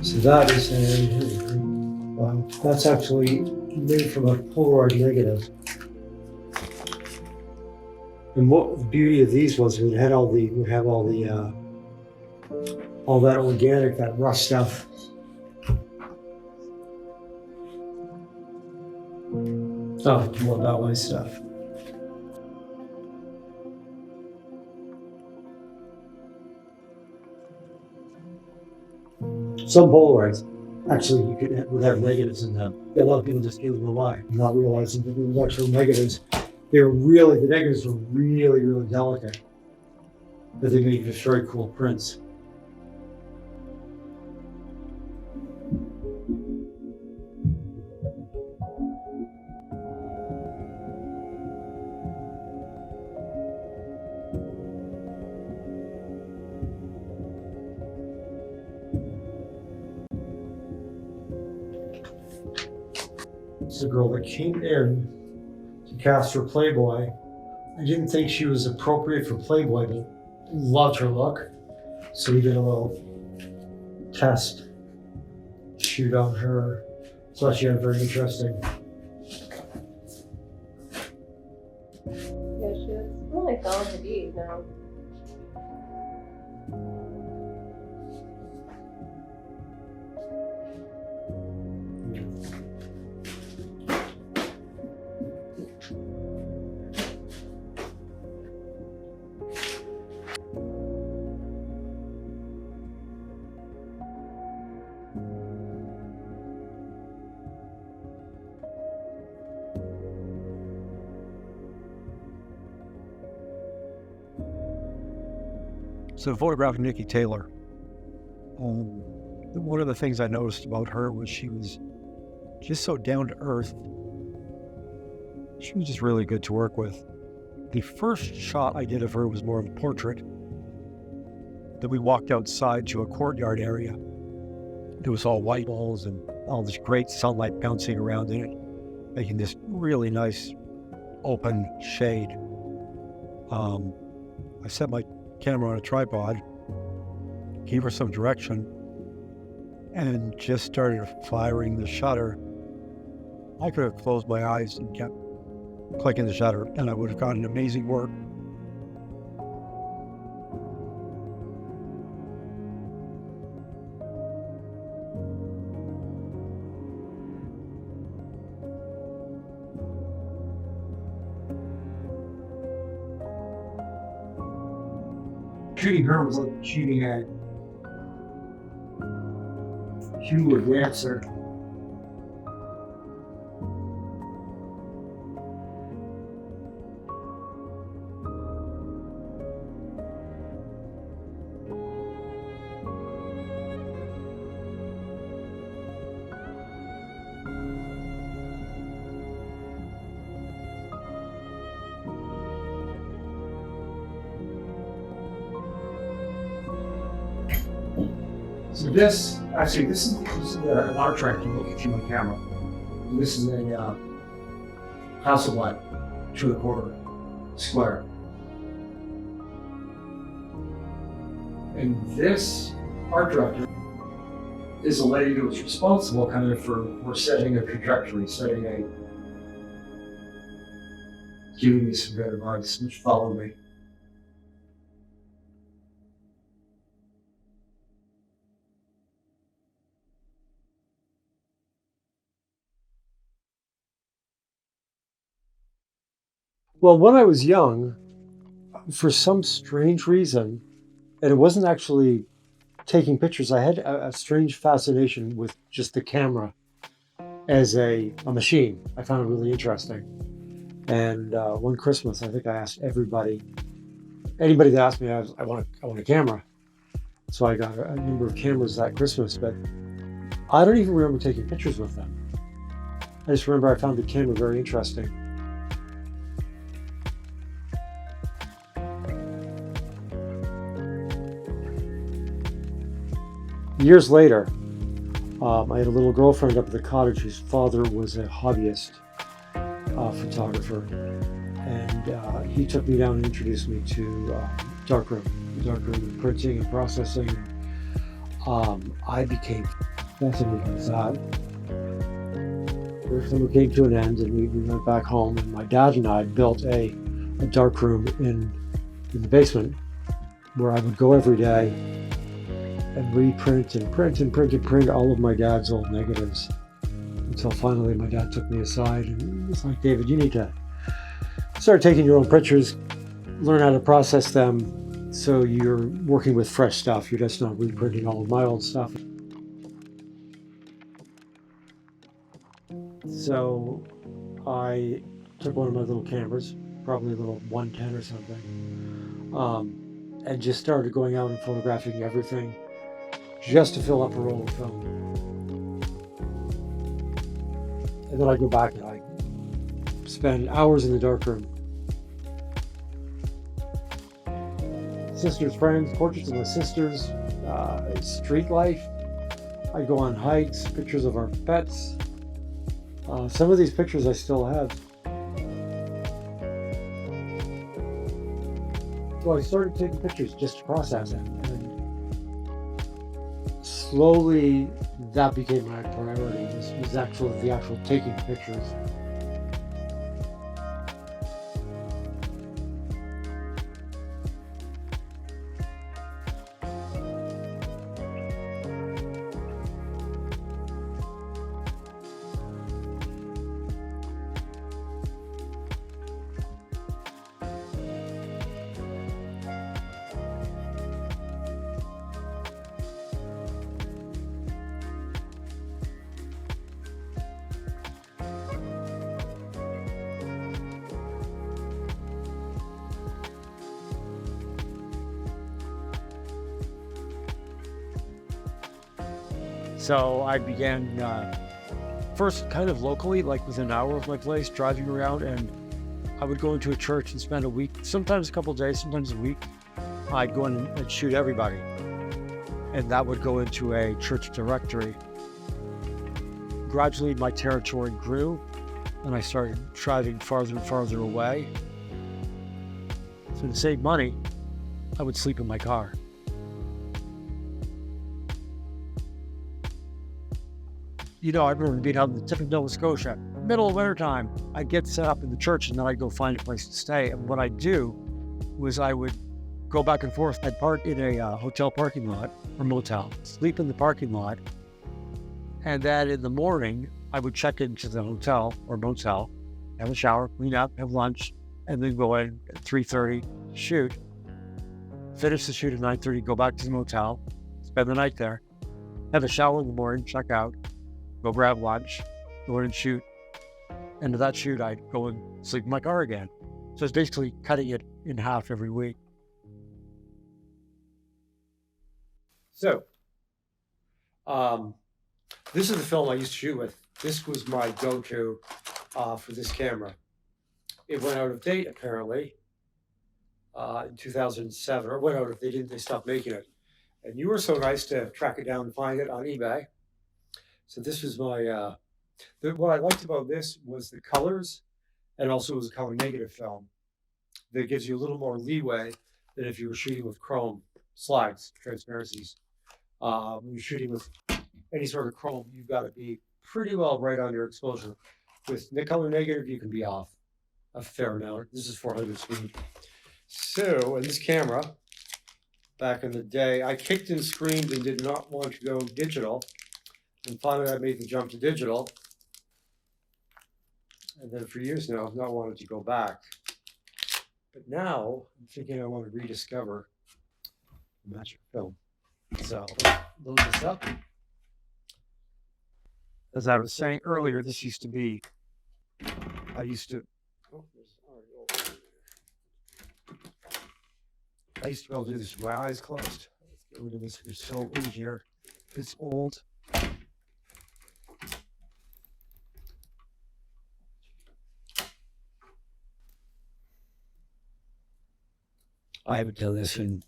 So that is a, wow, that's actually made from a Polaroid negative. And what the beauty of these was, would have all that organic, that rough stuff. Oh, more about my stuff. Some Polaroids, actually, would have negatives in them. A lot of people just gave them away, not realizing that they were actual negatives. The negatives were really, really delicate, but they made just very cool prints. It's a girl that came in to cast for Playboy. I didn't think she was appropriate for Playboy, but loved her look. So we did a little test shoot on her. So she had very interesting. Yeah, she looks really gone to be now. So photographing Niki Taylor, one of the things I noticed about her was she was just so down to earth. She was just really good to work with. The first shot I did of her was more of a portrait. Then we walked outside to a courtyard area. It was all white walls and all this great sunlight bouncing around in it, making this really nice open shade. I set my camera on a tripod, gave her some direction, and just started firing the shutter. I could have closed my eyes and kept clicking the shutter, and I would have gotten amazing work. Shooting her was like shooting a dancer. So this is an art track I'm looking through my camera. This is a Hasselblad 2¼ square. And this art director is a lady who was responsible kind of for setting a trajectory, giving me some good advice, which followed me. Well, when I was young, for some strange reason, and it wasn't actually taking pictures, I had a strange fascination with just the camera as a machine. I found it really interesting. And one Christmas, I think I asked anybody that asked me, I want a camera. So I got a number of cameras that Christmas, but I don't even remember taking pictures with them. I just remember I found the camera very interesting. Years later, I had a little girlfriend up at the cottage whose father was a hobbyist photographer, and he took me down and introduced me to darkroom printing and processing, I became fascinated with that. The summer came to an end, and we went back home. And my dad and I built a dark room in the basement where I would go every day and reprint and print and print and print all of my dad's old negatives until finally my dad took me aside and was like, David, you need to start taking your own pictures, learn how to process them so you're working with fresh stuff. You're just not reprinting all of my old stuff. So I took one of my little cameras, probably a little 110 or something, and just started going out and photographing everything just to fill up a roll of film. And then I go back and I spend hours in the darkroom. Sisters, friends, portraits of my sisters, street life. I go on hikes, pictures of our pets. Some of these pictures I still have. So I started taking pictures just to process it. And slowly that became my priority, was the actual taking pictures. So I began first kind of locally, like within an hour of my place, driving around, and I would go into a church and spend a week, sometimes a couple of days, sometimes a week. I'd go in and shoot everybody. And that would go into a church directory. Gradually, my territory grew, and I started driving farther and farther away. So to save money, I would sleep in my car. You know, I remember being out in the tip of Nova Scotia, middle of winter time. I'd get set up in the church and then I'd go find a place to stay. And what I'd do was I would go back and forth. I'd park in a hotel parking lot or motel, sleep in the parking lot. And then in the morning, I would check into the hotel or motel, have a shower, clean up, have lunch, and then go in at 3:30, shoot, finish the shoot at 9:30, go back to the motel, spend the night there, have a shower in the morning, check out, go grab lunch, go in and shoot. End of that shoot, I'd go and sleep in my car again. So it's basically cutting it in half every week. So, this is the film I used to shoot with. This was my go-to for this camera. It went out of date apparently in 2007, or went out of they stopped making it. And you were so nice to track it down and find it on eBay. So this was my what I liked about this was the colors, and also it was a color negative film that gives you a little more leeway than if you were shooting with chrome slides, transparencies. When you're shooting with any sort of chrome, you've got to be pretty well right on your exposure. With the color negative, you can be off a fair amount. This is 400 speed. So, in this camera, back in the day, I kicked and screamed and did not want to go digital. And finally, I made the jump to digital. And then for years now, I've not wanted to go back. But now, I'm thinking I want to rediscover magic film. So, load this up. As I was saying earlier, this used to be, I used to be able to do this with my eyes closed. Let's get rid of this. It's so easier. It's old. I haven't done this in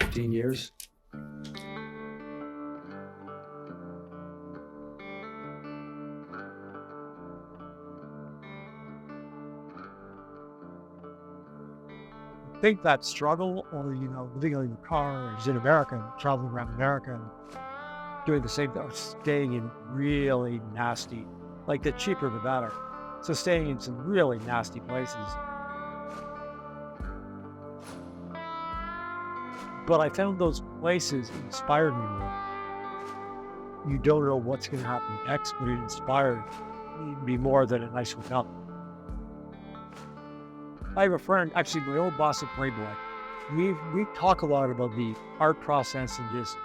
15 years. think that struggle, or, living in a car, or in America, and traveling around America, and doing the same thing, or staying in really nasty, like the cheaper the better. So staying in some really nasty places. But I found those places inspired me more. You don't know what's going to happen next, but it inspired me more than a nice hotel. I have a friend, actually my old boss at Playboy. We talk a lot about the art process and just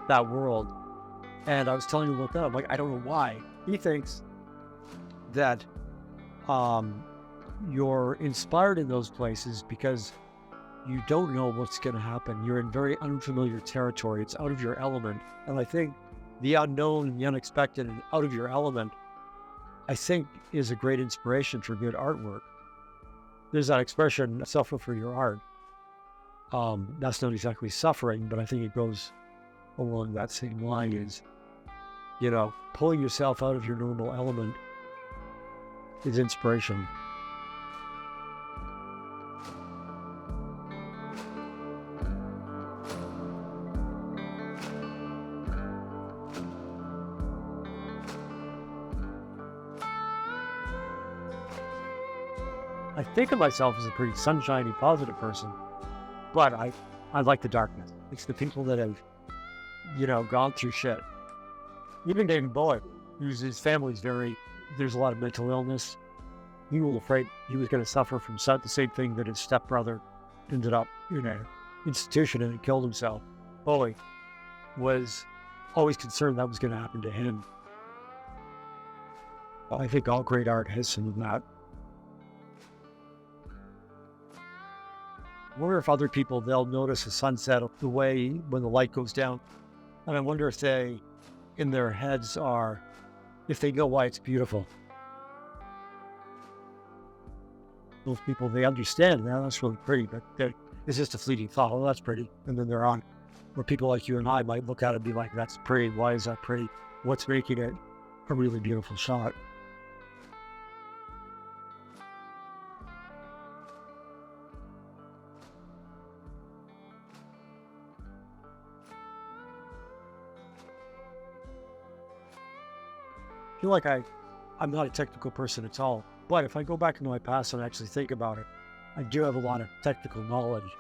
that world. And I was telling him about that. I'm like, I don't know why. He thinks that you're inspired in those places because you don't know what's going to happen. You're in very unfamiliar territory. It's out of your element. And I think the unknown and the unexpected and out of your element, I think, is a great inspiration for good artwork. There's that expression, suffer for your art. That's not exactly suffering, but I think it goes along that same line is, pulling yourself out of your normal element is inspiration. I think of myself as a pretty sunshiny, positive person, but I like the darkness. It's the people that have, gone through shit. Even David Bowie, his family's there's a lot of mental illness. He was afraid he was going to suffer from the same thing that his stepbrother ended up in an institution and he killed himself. Bowie was always concerned that was going to happen to him. I think all great art has some of that. I wonder if other people, they'll notice a sunset the way when the light goes down. And I wonder if they, in their heads, if they know why it's beautiful. Those people, they understand, man, that's really pretty, but it's just a fleeting thought. Oh, that's pretty. And then they're on. Where people like you and I might look at it and be like, that's pretty. Why is that pretty? What's making it a really beautiful shot? I feel like I'm not a technical person at all, but if I go back into my past and actually think about it, I do have a lot of technical knowledge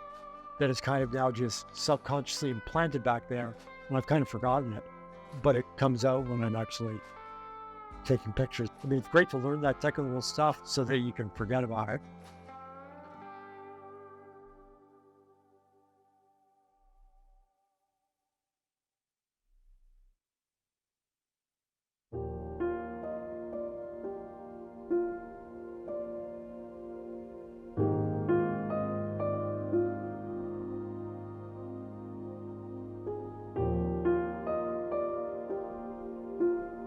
that is kind of now just subconsciously implanted back there, and I've kind of forgotten it, but it comes out when I'm actually taking pictures. I mean, it's great to learn that technical stuff so that you can forget about it.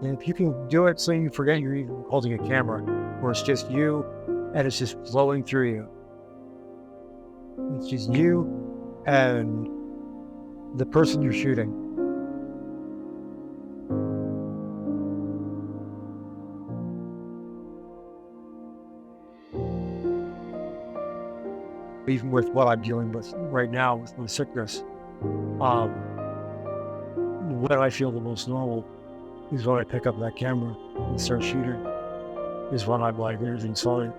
And if you can do it so you forget you're even holding a camera, or it's just you and it's just flowing through you. It's just you and the person you're shooting. Even with what I'm dealing with right now with my sickness, when I feel the most normal is when I pick up that camera and start shooting, is when I'm like, everything's fine.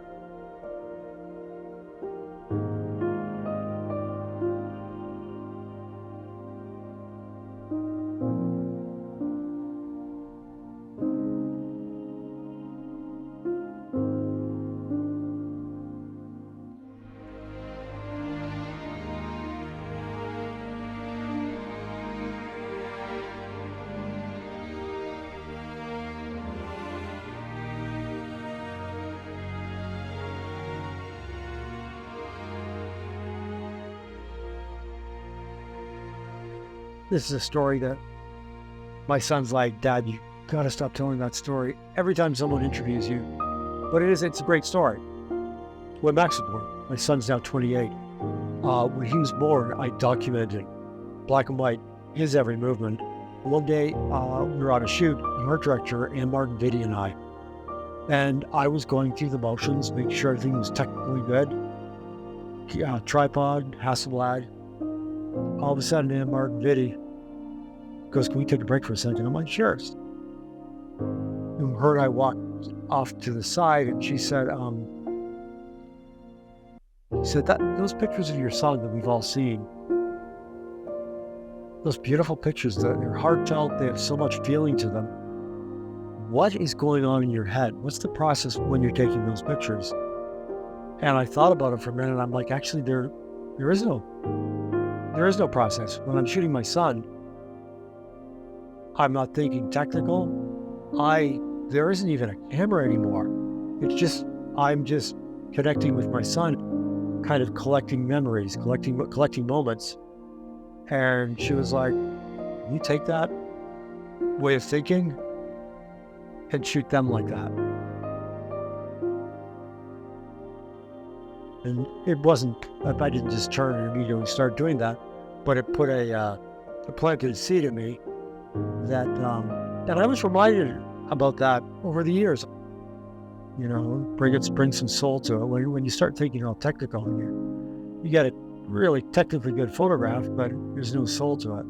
This is a story that my son's like, Dad, you gotta stop telling that story every time someone interviews you. But it's a great story. When Max was born, my son's now 28. When he was born, I documented, black and white, his every movement. One day, we were on a shoot, the art director and Martin Vitti and I. And I was going through the motions, making sure everything was technically good. tripod, Hasselblad. All of a sudden, Mark Vitti goes, "Can we take a break for a second?" I'm like, "Sure." And her and I walked off to the side, and she said, that those pictures of your son that we've all seen, those beautiful pictures, that they're heartfelt, they have so much feeling to them. What is going on in your head? What's the process when you're taking those pictures? And I thought about it for a minute, and I'm like, actually, there is no process. When I'm shooting my son, I'm not thinking technical. There isn't even a camera anymore. It's just, I'm just connecting with my son, kind of collecting memories, collecting moments. And she was like, "You take that way of thinking and shoot them like that." And it wasn't, I didn't just turn and immediately start doing that, but it put a planted a seed in me that, and I was reminded about that over the years. You know, bring some soul to it. When you start thinking all technical, and you get a really technically good photograph, but there's no soul to it.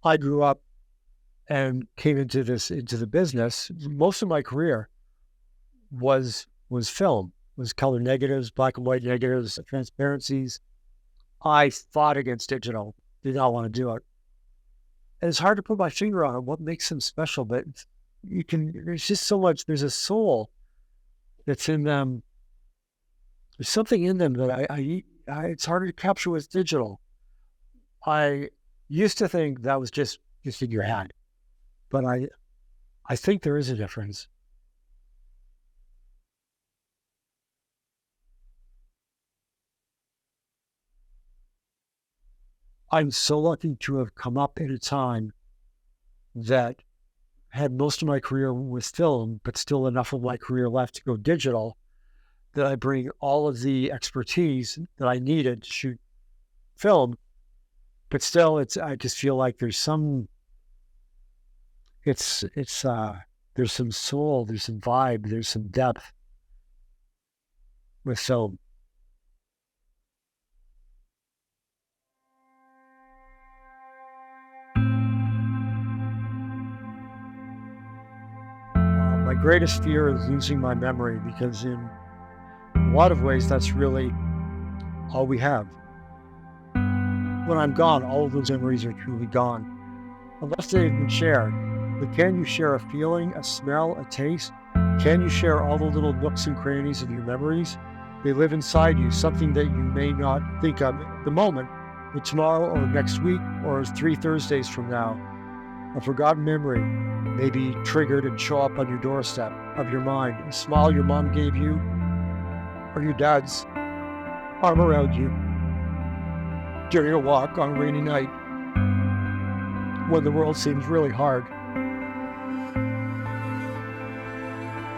I grew up and came into the business. Most of my career was film, was color negatives, black and white negatives, transparencies. I fought against digital, did not want to do it. And it's hard to put my finger on what makes them special, but there's just so much, there's a soul that's in them. There's something in them that it's harder to capture with digital. I used to think that was just in your head, but I think there is a difference. I'm so lucky to have come up at a time that had most of my career with film, but still enough of my career left to go digital, that I bring all of the expertise that I needed to shoot film. But still, I just feel like there's some soul, there's some vibe, there's some depth with film. My greatest fear is losing my memory, because in a lot of ways, that's really all we have. When I'm gone, all of those memories are truly gone, unless they've been shared. But can you share a feeling, a smell, a taste? Can you share all the little nooks and crannies of your memories? They live inside you, something that you may not think of at the moment, but tomorrow or next week or 3 Thursdays from now, a forgotten memory may be triggered and show up on your doorstep of your mind. A smile your mom gave you, or your dad's arm around you during a walk on a rainy night when the world seems really hard.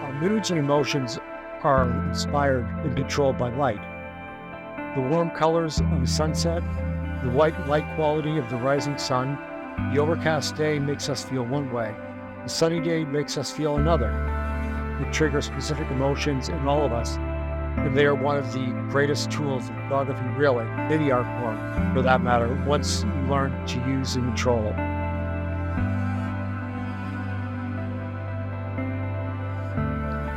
Our moods and emotions are inspired and controlled by light. The warm colors of a sunset, the white light quality of the rising sun. The overcast day makes us feel one way. The sunny day makes us feel another. It triggers specific emotions in all of us, and they are one of the greatest tools in photography, really, any art form, for that matter, once you learn to use and control it.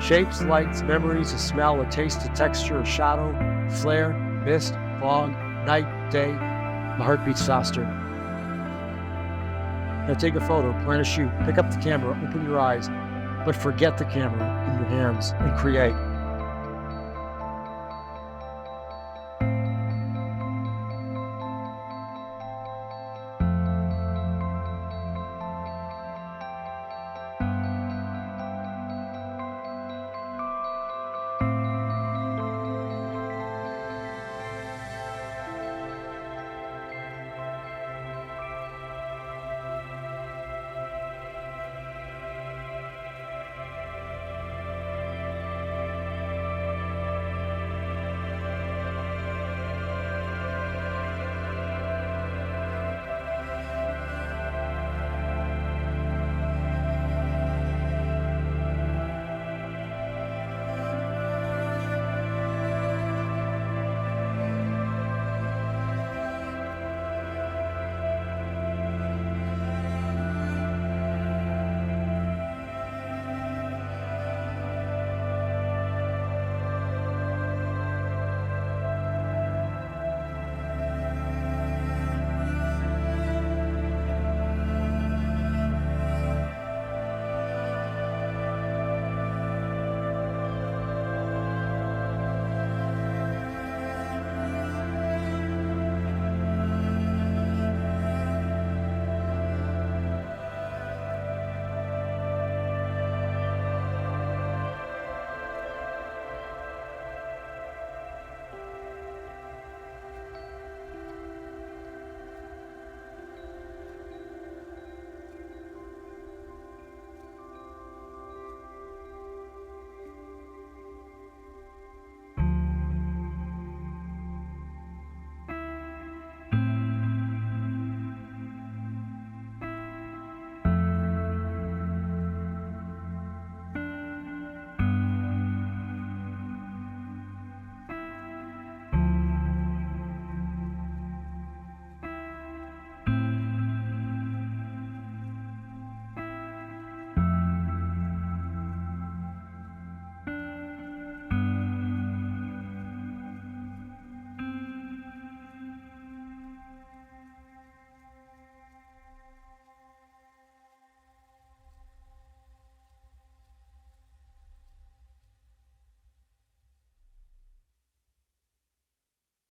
Shapes, lights, memories, a smell, a taste, a texture, a shadow, flare, mist, fog, night, day. The heart beats faster. Now take a photo, plan a shoot, pick up the camera, open your eyes, but forget the camera in your hands and create.